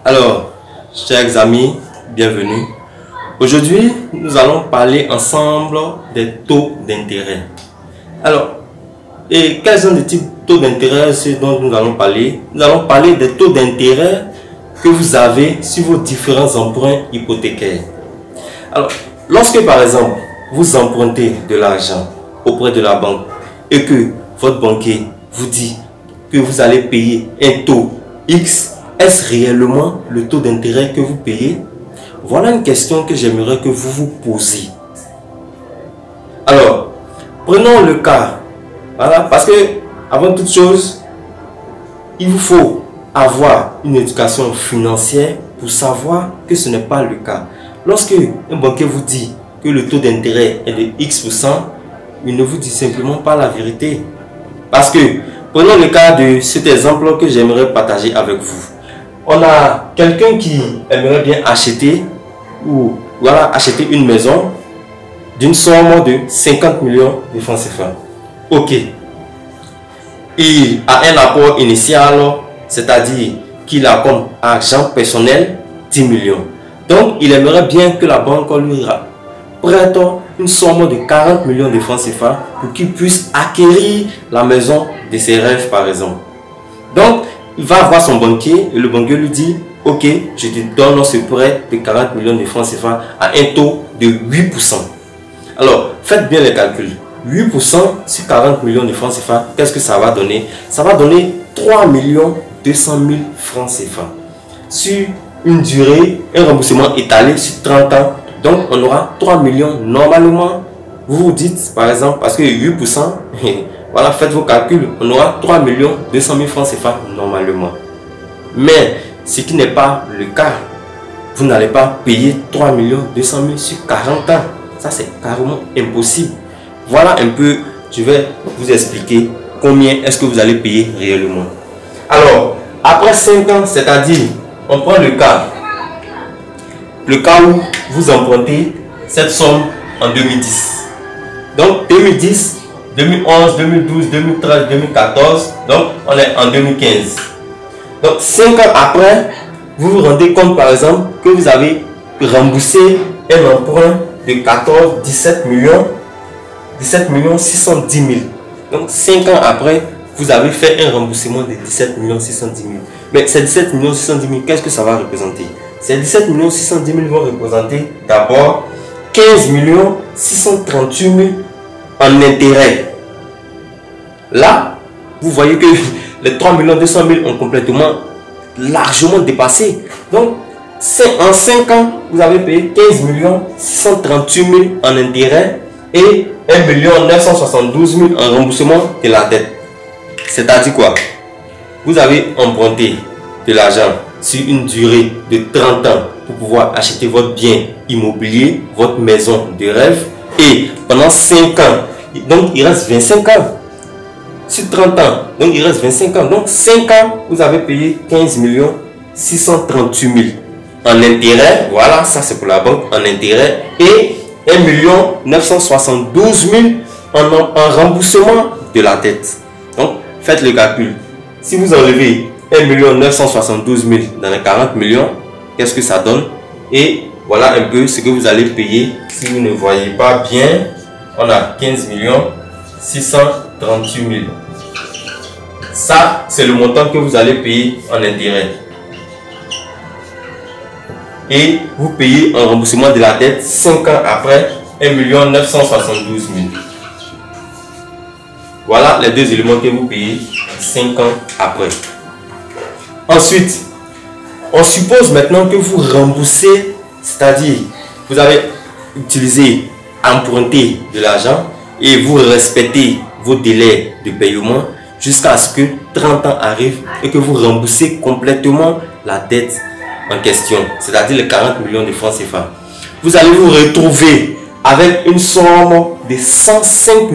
Alors, chers amis, bienvenue. Aujourd'hui, nous allons parler ensemble des taux d'intérêt. Alors, et quels sont les types de taux d'intérêt dont nous allons parler? Nous allons parler des taux d'intérêt que vous avez sur vos différents emprunts hypothécaires. Alors, lorsque par exemple, vous empruntez de l'argent auprès de la banque et que votre banquier vous dit que vous allez payer un taux X, est-ce réellement le taux d'intérêt que vous payez? Voilà une question que j'aimerais que vous vous posiez. Alors, prenons le cas. Voilà, parce que avant toute chose, il vous faut avoir une éducation financière pour savoir que ce n'est pas le cas. Lorsque un banquier vous dit que le taux d'intérêt est de X%, il ne vous dit simplement pas la vérité. Parce que, prenons le cas de cet exemple que j'aimerais partager avec vous. On a quelqu'un qui aimerait bien acheter acheter une maison d'une somme de 50 millions de francs CFA. Ok. Il a un apport initial, c'est-à-dire qu'il a comme argent personnel 10 millions. Donc, il aimerait bien que la banque lui prête une somme de 40 millions de francs CFA pour qu'il puisse acquérir la maison de ses rêves, par exemple. Donc, il va voir son banquier et le banquier lui dit: ok, je te donne ce prêt de 40 millions de francs CFA à un taux de 8%. Alors, faites bien les calculs. 8% sur 40 millions de francs CFA, qu'est-ce que ça va donner? Ça va donner 3 200 000 francs CFA. Sur une durée, un remboursement étalé sur 30 ans. Donc, on aura 3 millions normalement. Vous vous dites, par exemple, parce que 8%, voilà, faites vos calculs, on aura 3 200 000 francs CFA normalement. Mais, ce qui n'est pas le cas, vous n'allez pas payer 3 200 000 sur 40 ans. Ça, c'est carrément impossible. Voilà un peu, je vais vous expliquer combien est-ce que vous allez payer réellement. Alors, après 5 ans, c'est-à-dire, on prend le cas où vous empruntez cette somme en 2010. Donc, 2010, 2011, 2012, 2013, 2014, donc on est en 2015. Donc, 5 ans après, vous vous rendez compte par exemple que vous avez remboursé un emprunt de 17 millions 610 000. Donc, 5 ans après, vous avez fait un remboursement de 17 610 000. Mais ces 17 610 000, qu'est-ce que ça va représenter? Ces 17 610 000 vont représenter d'abord 15 638 000 en intérêt. Là, vous voyez que les 3 200 000 ont complètement largement dépassé. Donc, en 5 ans, vous avez payé 15 638 000 en intérêt et 1 972 000 en remboursement de la dette. C'est-à-dire quoi? Vous avez emprunté de l'argent sur une durée de 30 ans pour pouvoir acheter votre bien immobilier, votre maison de rêve, et pendant 5 ans, donc il reste 25 ans. Sur 30 ans, donc il reste 25 ans. Donc 5 ans, vous avez payé 15 638 000 en intérêt. Voilà, ça c'est pour la banque en intérêt. Et 1 972 000 en remboursement de la dette. Donc, faites le calcul. Si vous enlevez 1 972 000 dans les 40 millions, qu'est-ce que ça donne? Et voilà un peu ce que vous allez payer. Si vous ne voyez pas bien, on a 15 638 000. Ça, c'est le montant que vous allez payer en intérêt. Et vous payez en remboursement de la dette 5 ans après 1 972 000. Voilà les deux éléments que vous payez 5 ans après. Ensuite, on suppose maintenant que vous remboursez, c'est-à-dire vous avez utilisé, emprunté de l'argent et vous respectez vos délais de paiement jusqu'à ce que 30 ans arrivent et que vous remboursez complètement la dette en question, c'est-à-dire les 40 millions de francs CFA. Vous allez vous retrouver avec une somme de 105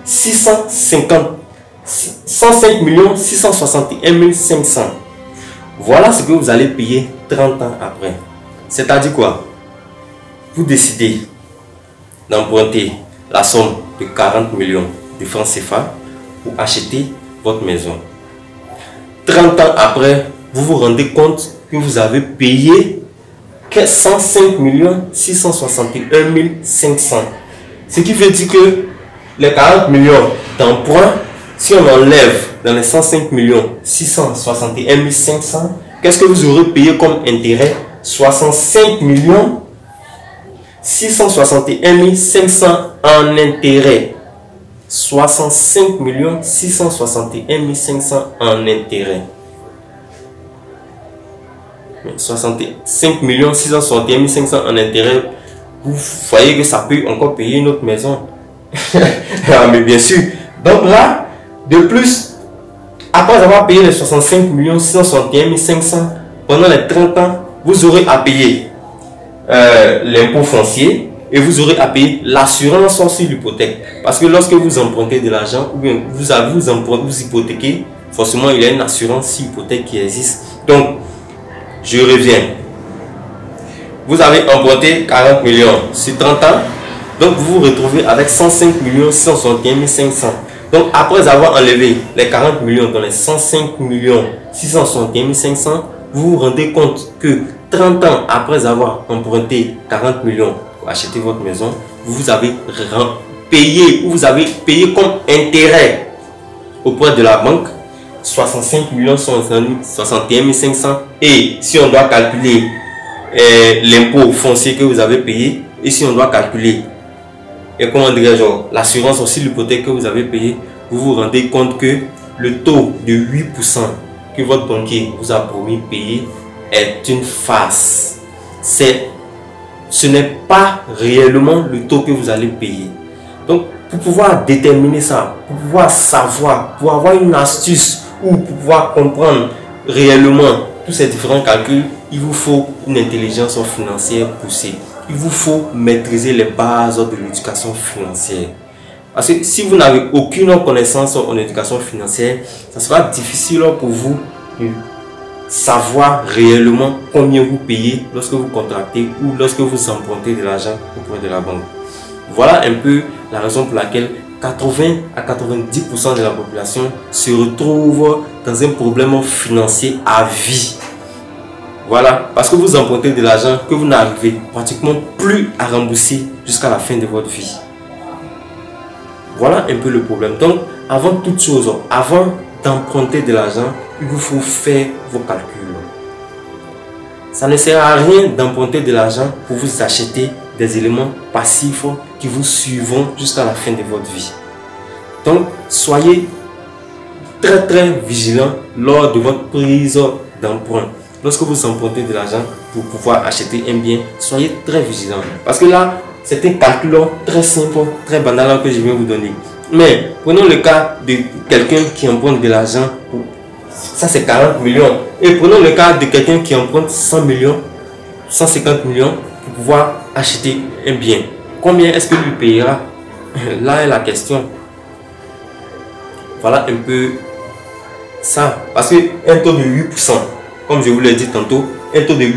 661 500. Voilà ce que vous allez payer 30 ans après. C'est-à-dire quoi? Vous décidez d'emprunter la somme de 40 millions de francs CFA pour acheter votre maison. 30 ans après, vous vous rendez compte que vous avez payé 105 661 500. Ce qui veut dire que les 40 millions d'emprunts, si on enlève dans les 105 661 500, qu'est-ce que vous aurez payé comme intérêt? 65 661 500 en intérêt. 65 661 500 en intérêt. 65 661 500 en intérêt. Vous voyez que ça peut encore payer une autre maison. Ah, mais bien sûr. Donc là, de plus, après avoir payé les 65 661 500 pendant les 30 ans, vous aurez à payer l'impôt foncier et vous aurez à payer l'assurance sur l'hypothèque. Parce que lorsque vous empruntez de l'argent ou bien vous hypothéquez, forcément il y a une assurance sur l'hypothèque qui existe. Donc, je reviens. Vous avez emprunté 40 millions sur 30 ans. Donc, vous vous retrouvez avec 105 661 500. Donc, après avoir enlevé les 40 millions dans les 105 661 500, vous vous rendez compte que 30 ans après avoir emprunté 40 millions pour acheter votre maison, vous avez payé, ou vous avez payé comme intérêt auprès de la banque 65 61 500. Et si on doit calculer l'impôt foncier que vous avez payé, et si on doit calculer comment dirais-je, l'assurance aussi, l'hypothèque que vous avez payé, vous vous rendez compte que le taux de 8% que votre banquier vous a promis payer est une farce. Ce n'est pas réellement le taux que vous allez payer. Donc, pour pouvoir déterminer ça, pour pouvoir savoir, pour avoir une astuce ou pour pouvoir comprendre réellement tous ces différents calculs, il vous faut une intelligence financière poussée. Il vous faut maîtriser les bases de l'éducation financière. Parce que si vous n'avez aucune connaissance en éducation financière, ça sera difficile pour vous de savoir réellement combien vous payez lorsque vous contractez ou lorsque vous empruntez de l'argent auprès de la banque. Voilà un peu la raison pour laquelle 80 à 90% de la population se retrouve dans un problème financier à vie. Voilà, parce que vous empruntez de l'argent que vous n'arrivez pratiquement plus à rembourser jusqu'à la fin de votre vie. Voilà un peu le problème. Donc, avant toute chose, avant d'emprunter de l'argent, il vous faut faire vos calculs. Ça ne sert à rien d'emprunter de l'argent pour vous acheter des éléments passifs qui vous suivront jusqu'à la fin de votre vie. Donc, soyez très vigilant lors de votre prise d'emprunt. Lorsque vous empruntez de l'argent pour pouvoir acheter un bien, soyez très vigilant. Parce que là, c'est un calcul très simple, très banal que je viens vous donner. Mais prenons le cas de quelqu'un qui emprunte de l'argent, ça c'est 40 millions. Et prenons le cas de quelqu'un qui emprunte 100 millions, 150 millions pour pouvoir acheter un bien. Combien est-ce que lui payera? Là est la question. Voilà un peu ça. Parce qu'un taux de 8%, comme je vous l'ai dit tantôt, un taux de 8%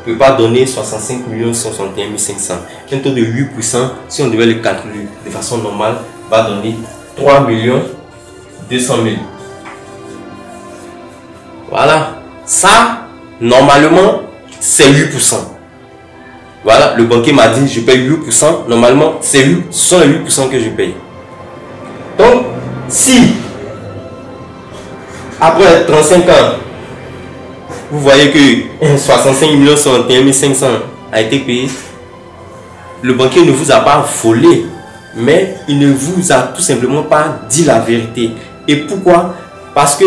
ne peut pas donner 65 61 500. Un taux de 8%, si on devait le calculer de façon normale, va donner 3 200 000. Voilà. Ça, normalement, c'est 8%. Voilà, le banquier m'a dit, je paye 8%. Normalement, ce sont les 8% que je paye. Donc, si, après 35 ans, vous voyez que 65 61 500 a été payé, le banquier ne vous a pas volé, mais il ne vous a tout simplement pas dit la vérité. Et pourquoi? Parce que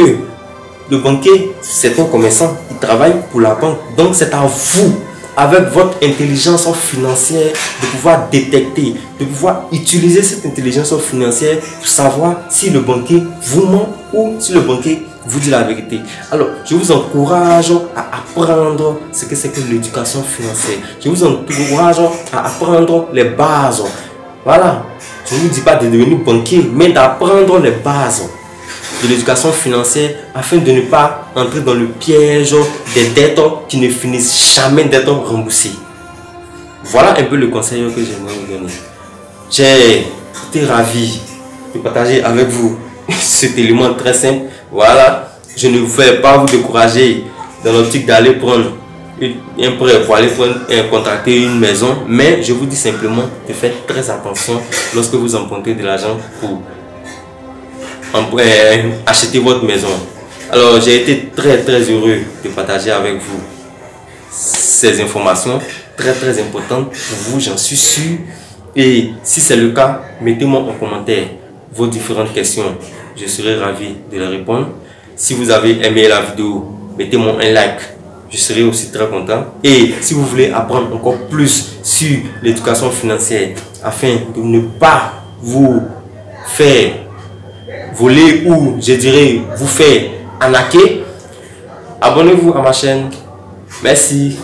le banquier, c'est un commerçant, il travaille pour la banque. Donc c'est à vous, avec votre intelligence financière, de pouvoir détecter, de pouvoir utiliser cette intelligence financière pour savoir si le banquier vous ment ou si le banquier vous dit la vérité. Alors, je vous encourage à apprendre ce que c'est que l'éducation financière. Je vous encourage à apprendre les bases. Voilà. Je ne vous dis pas de devenir banquier, mais d'apprendre les bases de l'éducation financière afin de ne pas entrer dans le piège des dettes qui ne finissent jamais d'être remboursées. Voilà un peu le conseil que j'aimerais vous donner. J'ai été ravi de partager avec vous cet élément très simple. Voilà, je ne vais pas vous décourager dans l'optique d'aller prendre un prêt pour aller contracter une maison, mais je vous dis simplement de faire très attention lorsque vous empruntez de l'argent pour acheter votre maison. Alors j'ai été très heureux de partager avec vous ces informations très importantes pour vous, j'en suis sûr. Et si c'est le cas, mettez-moi en commentaire vos différentes questions, je serai ravi de les répondre. Si vous avez aimé la vidéo, mettez-moi un like, je serai aussi très content. Et si vous voulez apprendre encore plus sur l'éducation financière afin de ne pas vous faire voler ou je dirais vous faire arnaquer, abonnez-vous à ma chaîne. Merci.